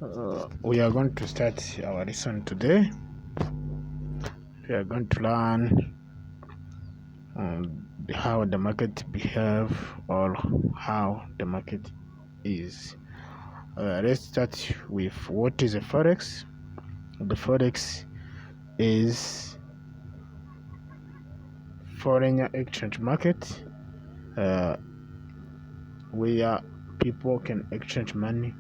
Hello. We are going to start our lesson today. We are going to learn how the market behave or how the market is. Let's start with what is a forex. The forex is foreign exchange market where people can exchange money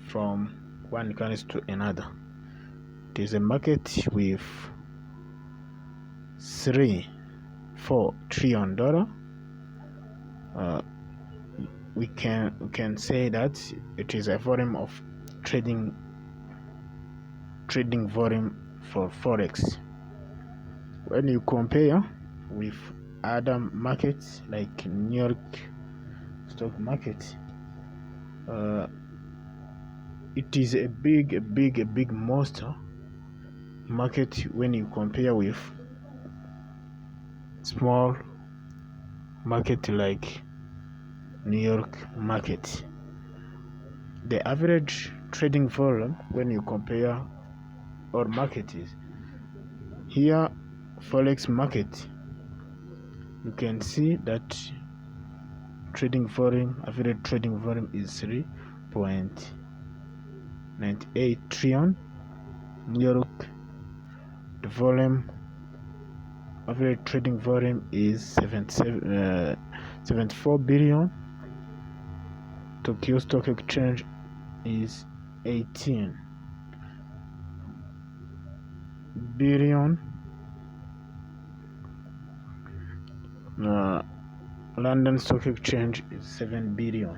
from one currency to another. It is a market with $3-4 trillion. We can say that it is a volume of trading volume for forex. When you compare with other markets like New York stock market, it is a big monster market when you compare with small market like New York market. The average trading volume when you compare all markets is here. Forex market, you can see that average trading volume is 3.98 trillion. New York, the average trading volume is 74 billion. Tokyo Stock Exchange is 18 billion. London Stock Exchange is 7 billion.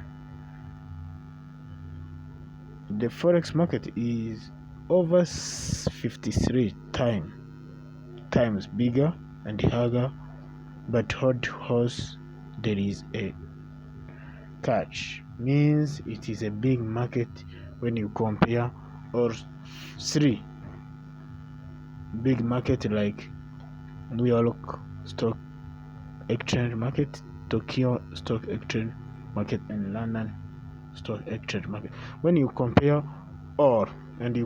The forex market is over 53 times bigger and higher, but there is a catch. Means it is a big market when you compare or three big market like New York Stock Exchange market, Tokyo Stock Exchange market, and London Stock Exchange market. When you compare all and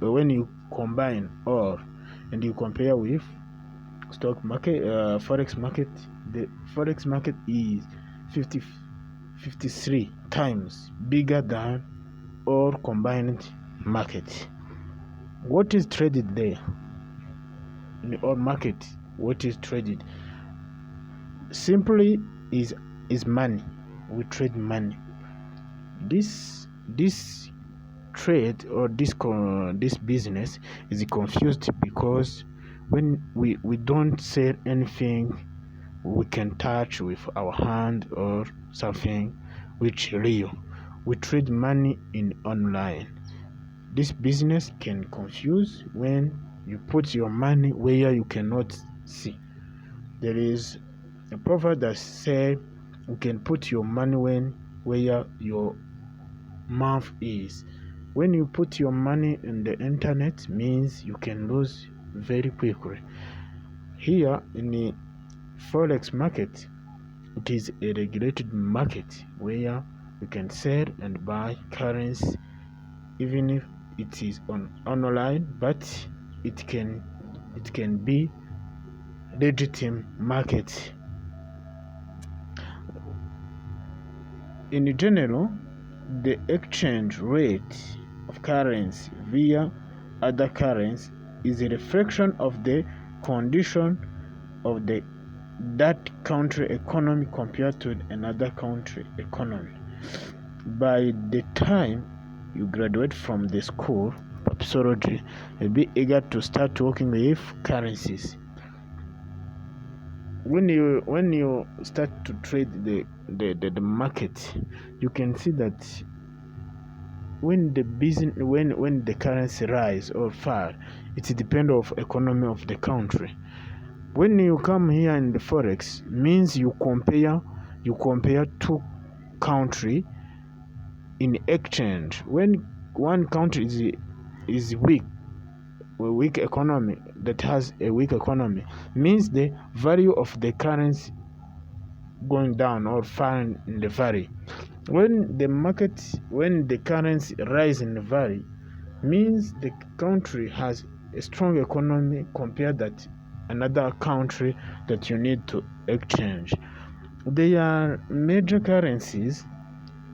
when you combine all and you compare with stock market, forex market, the forex market is 53 times bigger than all combined market. What is traded there in all market? What is traded simply is money. We trade money. This trade or this business is confused because when we don't sell anything we can touch with our hand or something which real. We trade money in online. This business can confuse when you put your money where you cannot see. There is a proverb that says you can put your money where your mouth is. When you put your money in the internet means you can lose very quickly. Here in the forex market, it is a regulated market where you can sell and buy currency, even if it is online, but it can be legitimate market. In general, the exchange rate of currency via other currency is a reflection of the condition of that country economy compared to another country economy. By the time you graduate from the school psychology, you'll be eager to start working with currencies. When you start to trade the market, you can see that when the currency rise or fall, it depends of economy of the country. When you come here in the forex, means you compare two country in exchange. When one country is weak economy, that has a weak economy, means the value of the currency going down or far in the valley. When the currency rise in the valley, means the country has a strong economy compared that another country that you need to exchange. They are major currencies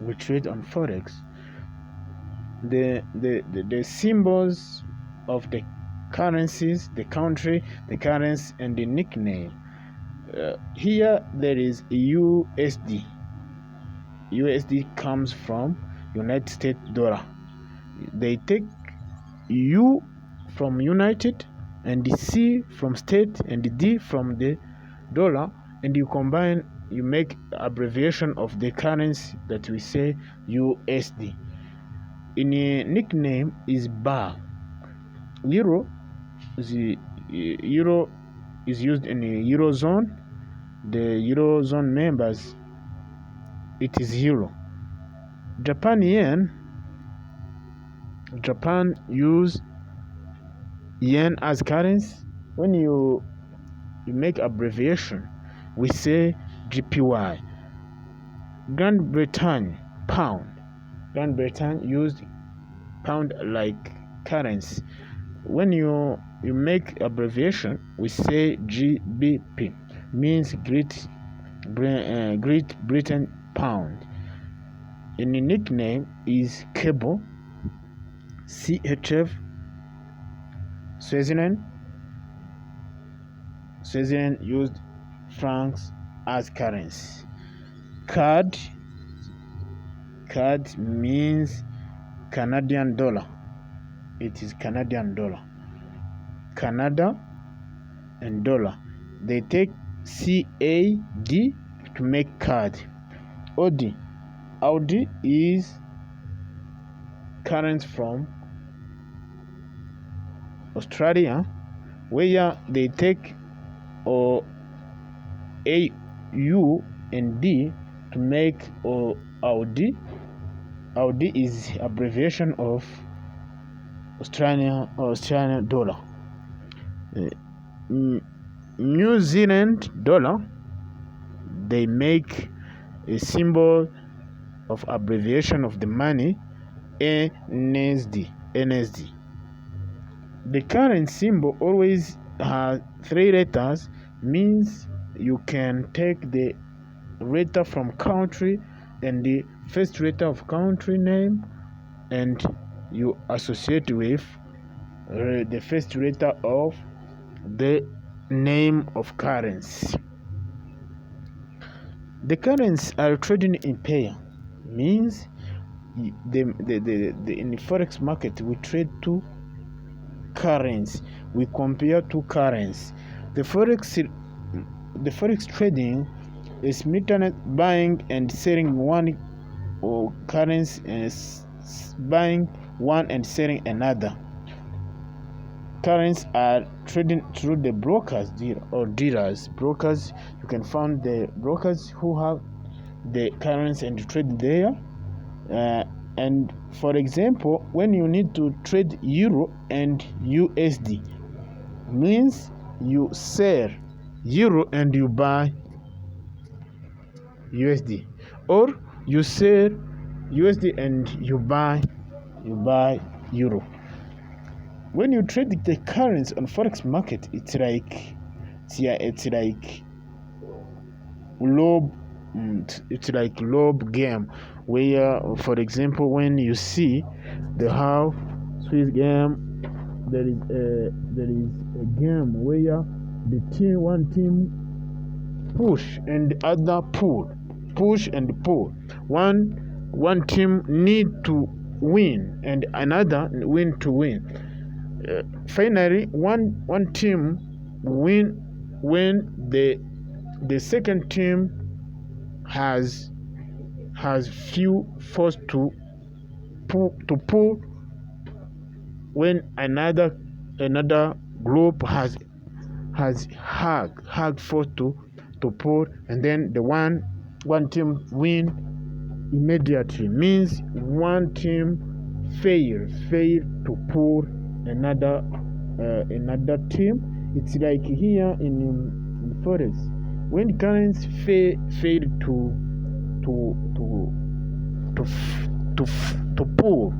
we trade on Forex. The symbols of the currencies, the country, the currency, and the nickname. Here there is USD. USD comes from United States dollar. They take U from United, and the C from state, and the D from the dollar, and you combine, you make abbreviation of the currency that we say USD. In a nickname is bar. Euro is used in the Eurozone. The Eurozone members, it is euro. Japan yen. Japan use yen as currency. When you make abbreviation, we say GPY. Grand Britain pound. Grand Britain used pound like currency. When you make abbreviation, we say GBP, means Great Britain pound. And the nickname is cable. CHF. Switzerland used francs as currency. Card means Canadian dollar. It is Canadian dollar. Canada and dollar. They take CAD to make card. Audi is currency from Australia, where they take AU and D to make Audi. Audi is abbreviation of Australian dollar. New Zealand dollar, they make a symbol of abbreviation of the money, NSD. The current symbol always has 3 letters, means you can take the letter from country and the first letter of country name, and you associate with the first letter of the name of currency. The currencies are trading in pair, means in the forex market we trade 2 currencies. We compare 2 currencies. The forex trading is buying and selling one currency, and buying one and selling another. Currencies are trading through the brokers dealers. Brokers, you can find the brokers who have the currency and trade there. And for example, when you need to trade euro and USD, means you sell euro and you buy USD, or you sell USD and you buy euro. When you trade the currency on forex market, it's like lob game, where, for example, when you see the how Swiss game, there is a game where one team push and the other pull. One team need to win and another win to win. Finally, one team win when the second team has few force to pull, when another group has hard force to pull, and then the one team win immediately, means one team fail to pull another team. It's like here in forex, when currency fail to to to to to pull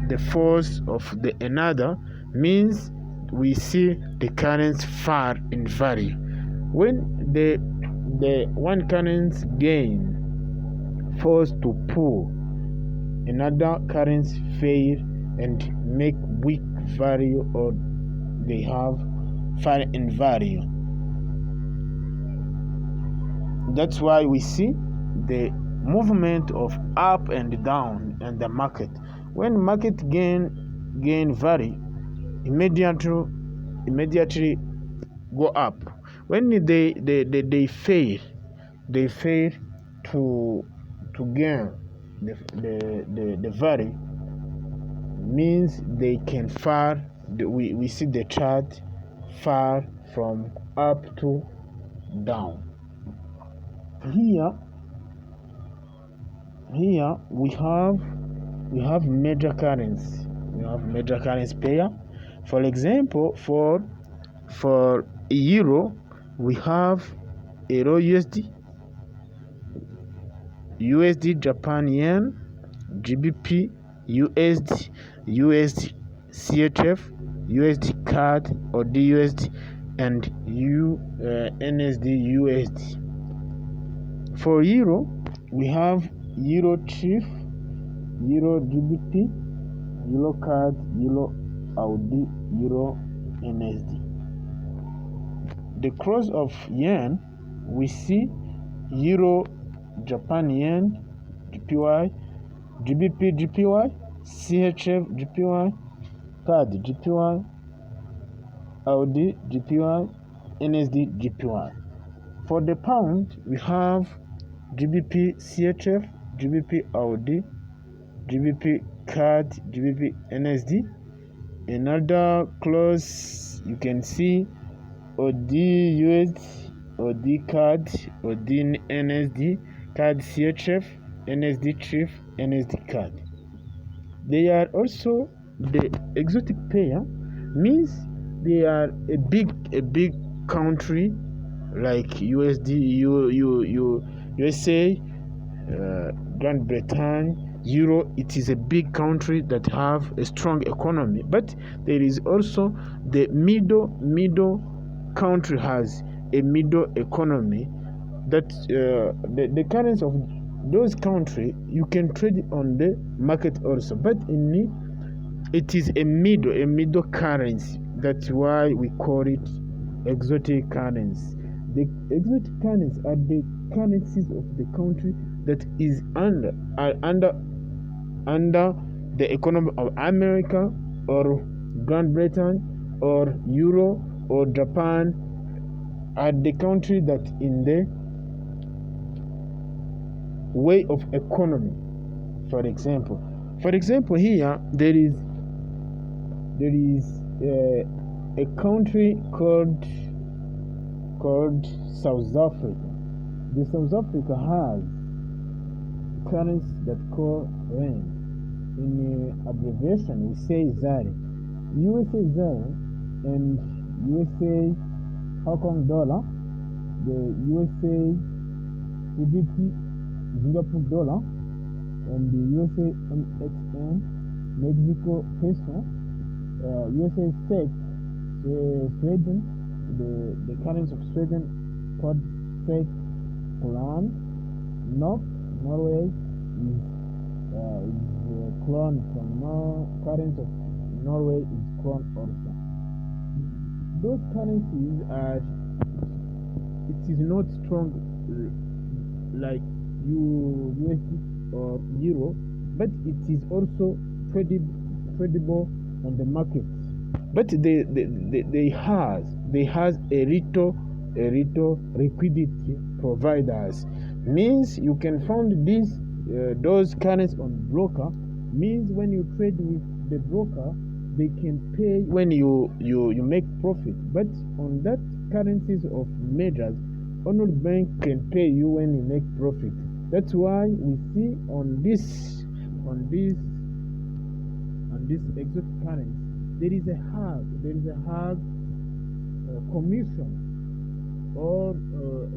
the force of the another, means we see the currency fall in value. When the one currency gain force to pull, another currency fail and make weak value, or they have fall in value. That's why we see the movement of up and down in the market. When market gain value, immediately go up. When they fail to gain the value, means they can fall. We see the chart fall from up to down. Here we have major currency. We have major currency pair. For example, for euro, we have euro USD Japan yen, GBP, USD CHF, USD CAD or DUSD, and NSD USD. For euro, we have euro CHF, euro GBP, euro CAD, euro AUD, euro NSD. The cross of yen, we see euro Japan yen JPY, GBP JPY, CHF JPY, CAD JPY, AUD JPY, NSD JPY. For the pound, we have GBP CHF, GBP AUD, GBP CAD, GBP NSD. Another clause you can see OD USD, OD CAD, OD NSD, CAD CHF, NSD CHF, NSD CAD. They are also the exotic pair, means they are a big country like USD, USA, Grand Britain, Euro. It is a big country that have a strong economy, but there is also the middle country has a middle economy, that the currency of those country you can trade on the market also, but it is a middle currency. That's why we call it exotic currency. The exotic currencies are the currencies of the country that is under the economy of America or Great Britain or Euro or Japan, are the country that in the way of economy. For example, here there is a country called South Africa. The South Africa has currency that called rand. In abbreviation, we say ZAR. USA ZAR and USA Hong Kong dollar, the USA CBP Singapore dollar, and the USA MXN Mexico peso, USA SEK, Sweden, the currency of Sweden called SEK Kron, Norway is Kron from currency of Norway is Kron also. Those currencies are, it is not strong like USD or Euro, but it is also tradable on the market. But they has a little liquidity providers, means you can find those currencies on broker, means when you trade with the broker, they can pay when you make profit. But on that currencies of majors, only bank can pay you when you make profit. That's why we see on this exotic currency there is a hard commission or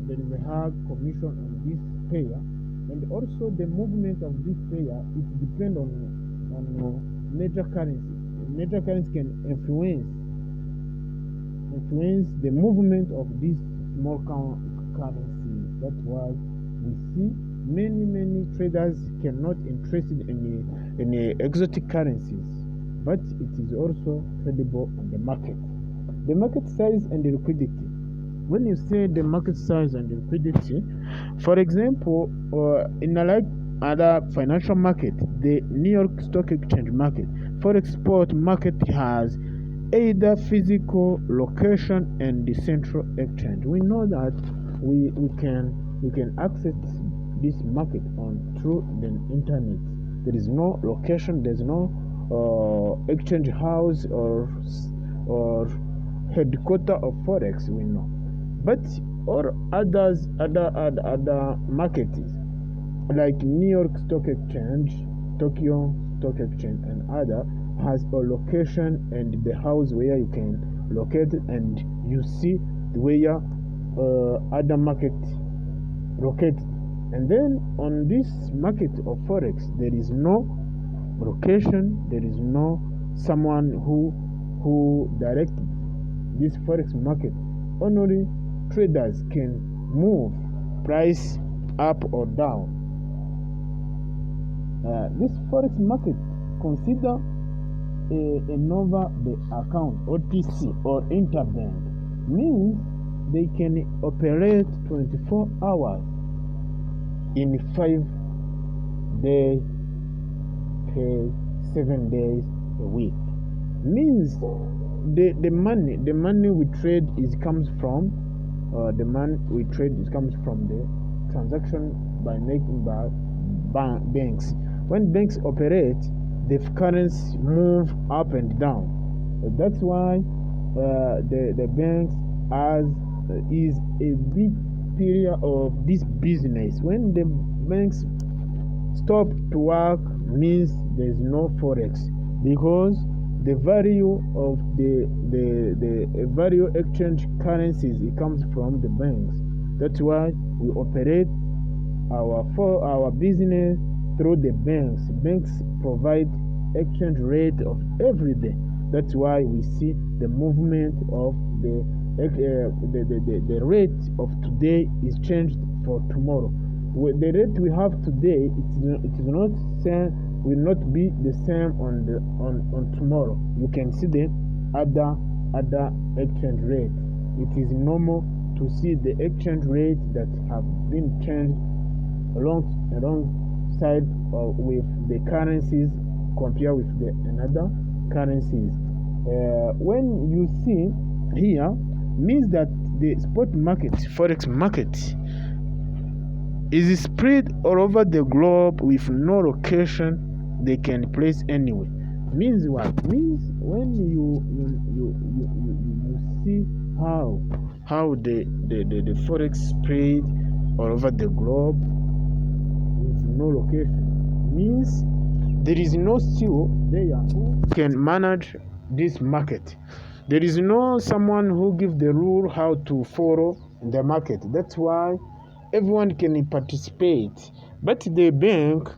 there is a high commission on this pair, and also the movement of this pair, it depends on major currency. Major currency can influence the movement of these small currencies. That's why we see many traders cannot interested in exotic currencies, but it is also tradable on the market. The market size and the liquidity. When you say the market size and the liquidity, for example, in like other financial market, the New York Stock Exchange market, Forex spot market has either physical location and the central exchange. We know that we can access this market on through the internet. There is no location, there's no exchange house or headquarter of Forex, we know. But or other markets like New York Stock Exchange, Tokyo Stock Exchange, and other has a location and the house where you can locate it, and you see where other market located. And then on this market of Forex, there is no location, there is no someone who directs this Forex market. Only traders can move price up or down. This Forex market consider a number the account OTC or interbank, means they can operate 24 hours in 5 days, 7 days a week. Means the money we trade comes from the transaction by making by banks. When banks operate, the currency move up and down. That's why the banks is a big period of this business. When the banks stop to work, means there's no Forex, because the value of the value exchange currencies, it comes from the banks. That's why we operate our business through the banks. Banks provide exchange rate of every day. That's why we see the movement of the rate of today is changed for tomorrow. The rate we have today, it is not same, will not be the same on tomorrow. You can see the other exchange rate. It is normal to see the exchange rate that have been changed alongside with the currencies, compare with the another currencies. When you see here, means that the spot market, Forex market, is spread all over the globe with no location they can place anywhere. Means what? Means when you see how the Forex spread all over the globe with no location, means there is no CEO there who can manage this market. There is no someone who give the rule how to follow the market. That's why everyone can participate. But the bank,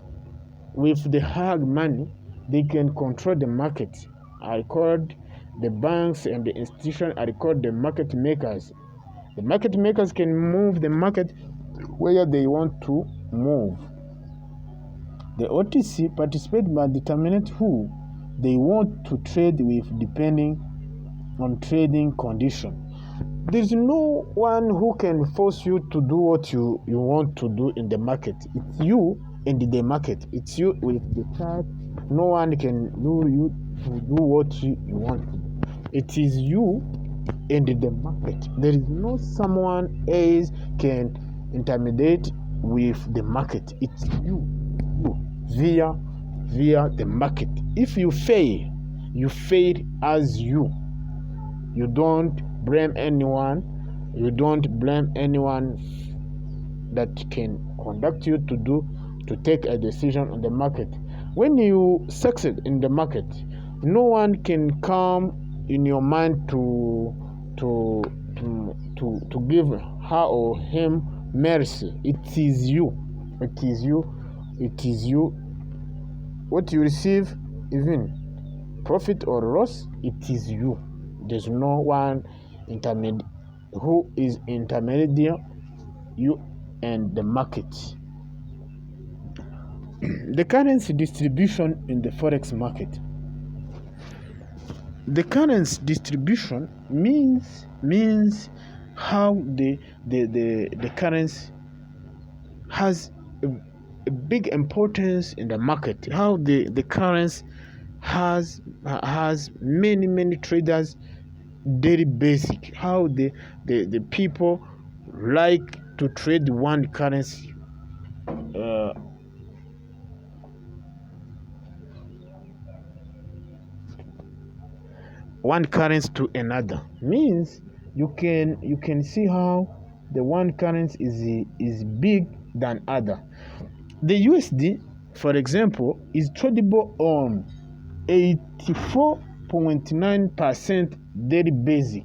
with the hard money, they can control the market. I called the banks and the institutions, I called the market makers. The market makers can move the market where they want to move. The OTC participate by determining who they want to trade with depending on trading condition. There's no one who can force you to do what you want to do in the market. It's you in the market. It's you with the chart. No one can do you to do what you want to do. It is you in the market. There is no someone else can intermediate with the market. It's you via the market. If you fail, you fail as you. You don't blame anyone. You don't blame anyone that can conduct you to take a decision on the market. When you succeed in the market, no one can come in your mind to give her or him mercy. It is you. It is you. It is you. What you receive, even profit or loss, it is you. There's no one intermediate who is intermediate, you and the market. The currency distribution in the forex market. The currency distribution means how the currency has a big importance in the market. How the currency has many traders daily basic. How the people like to trade one currency to another. Means you can see how the one currency is big than other. The USD, for example, is tradable on 84.9% daily basic.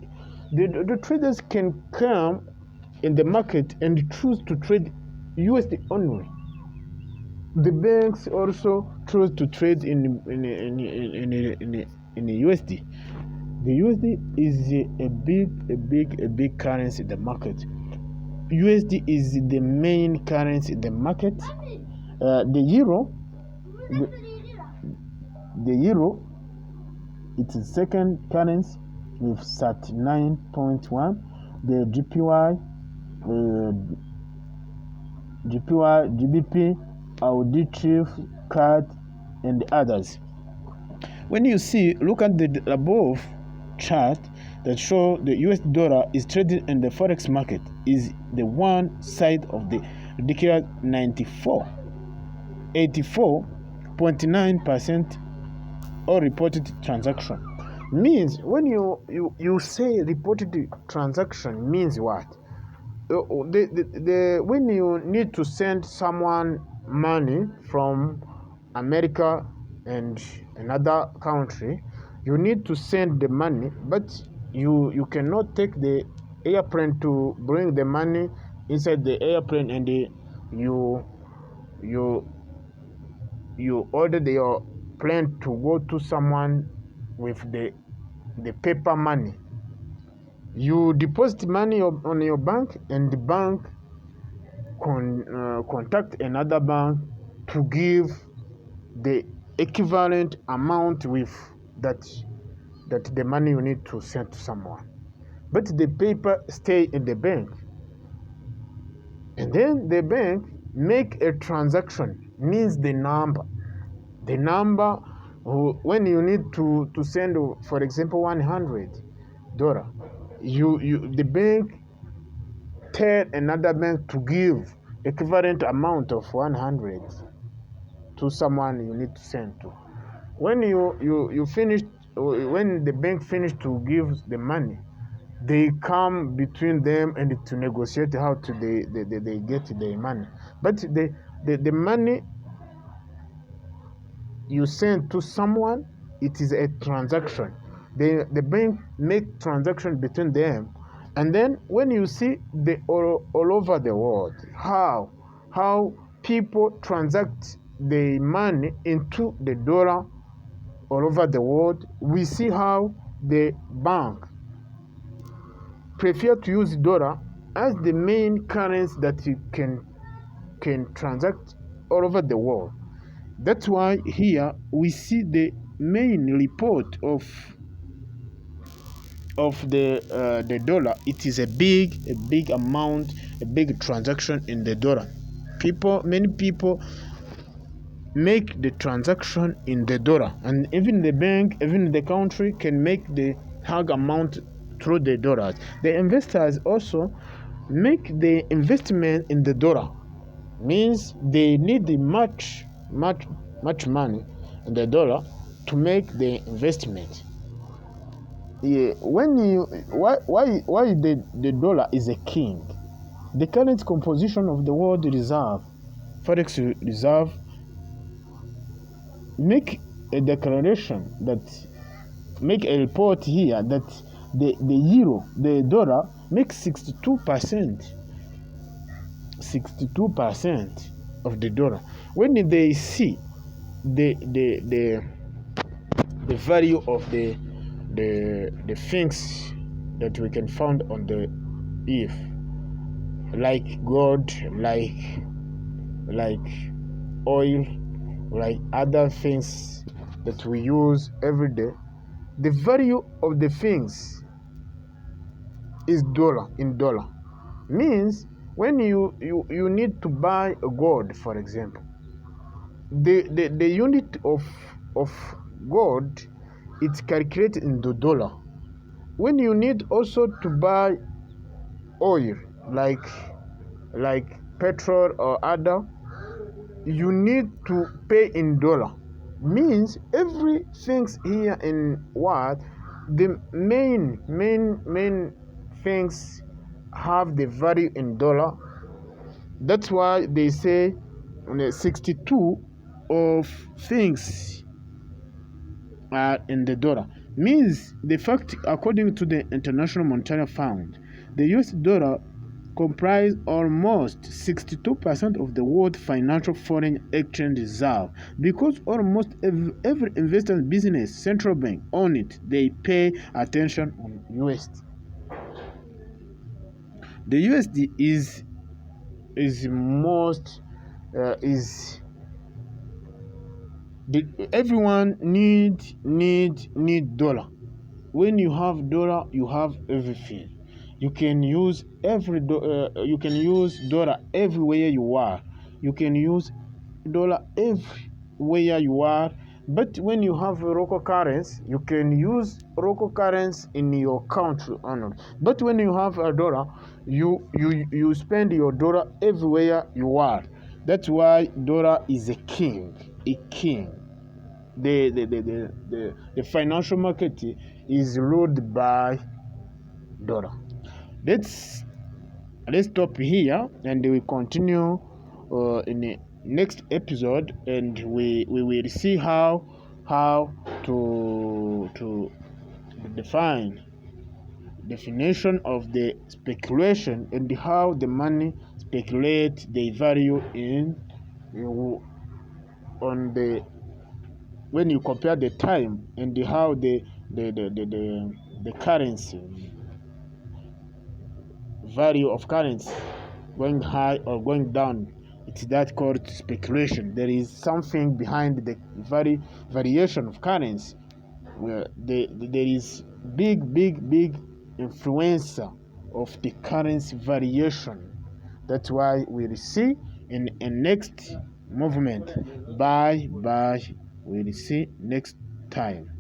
The traders can come in the market and choose to trade USD only. The banks also choose to trade in USD. The USD is a big currency in the market. USD is the main currency in the market. The euro, it is second currency with 39.1. The GBP, Auditive, CAD, and others. When you look at the above chart that show the US dollar is traded in the forex market is the one side of the ridiculous 84.9% all reported transaction. Means when you say reported transaction means what? When you need to send someone money from America and another country, you need to send the money, but you cannot take the airplane to bring the money inside the airplane, and you order your plane to go to someone with the paper money. You deposit money on your bank, and the bank contact another bank to give the equivalent amount with that the money you need to send to someone. But the paper stay in the bank, and then the bank make a transaction. Means the number when you need to send, for example, $100, the bank tell another bank to give equivalent amount of 100 to someone you need to send to. When you finish, when the bank finish to give the money, they come between them and to negotiate how to they get the money. But the money you send to someone, it is a transaction. The bank make transaction between them, and then when you see all over the world how people transact the money into the dollar all over the world, we see how the bank prefer to use dollar as the main currency that you can transact all over the world. That's why here we see the main report of the dollar. It is a big amount, a big transaction in the dollar. Many people make the transaction in the dollar, and even the bank, even the country can make the high amount through the dollars. The investors also make the investment in the dollar. Means they need much money in the dollar to make the investment. Yeah, why the dollar is a king? The current composition of the world reserve, forex reserve, make a declaration that make a report here that the euro, the dollar makes 62%. 62% of the dollar. When they see the value of the things that we can find on the earth, like gold, like oil, like other things that we use every day, the value of the things is dollar in dollar. Means when you need to buy a gold, for example, the unit of gold, it's calculated in the dollar. When you need also to buy oil, like petrol or other, you need to pay in dollar. Means everything here in what the main things have the value in dollar. That's why they say 62 of things are in the dollar. Means the fact, according to the International Monetary Fund, the US dollar comprise almost 62% of the world financial foreign exchange reserve, because almost every investor business central bank own it. They pay attention on USD. The USD is most is everyone need dollar. When you have dollar, you have everything. You can use you can use dollar everywhere you are. You can use dollar everywhere you are. But when you have a local currency, you can use local currency in your country only. But when you have a dollar, you spend your dollar everywhere you are. That's why dollar is a king. The financial market is ruled by dollar. Let's stop here, and we continue in the next episode, and we will see how to definition of the speculation, and how the money speculate the value in on the when you compare the time, and how the currency value of currency going high or going down. It's that called speculation. There is something behind the variation of currency, where there is big influencer of the currency variation. That's why we'll see in a next movement. Bye. We'll see next time.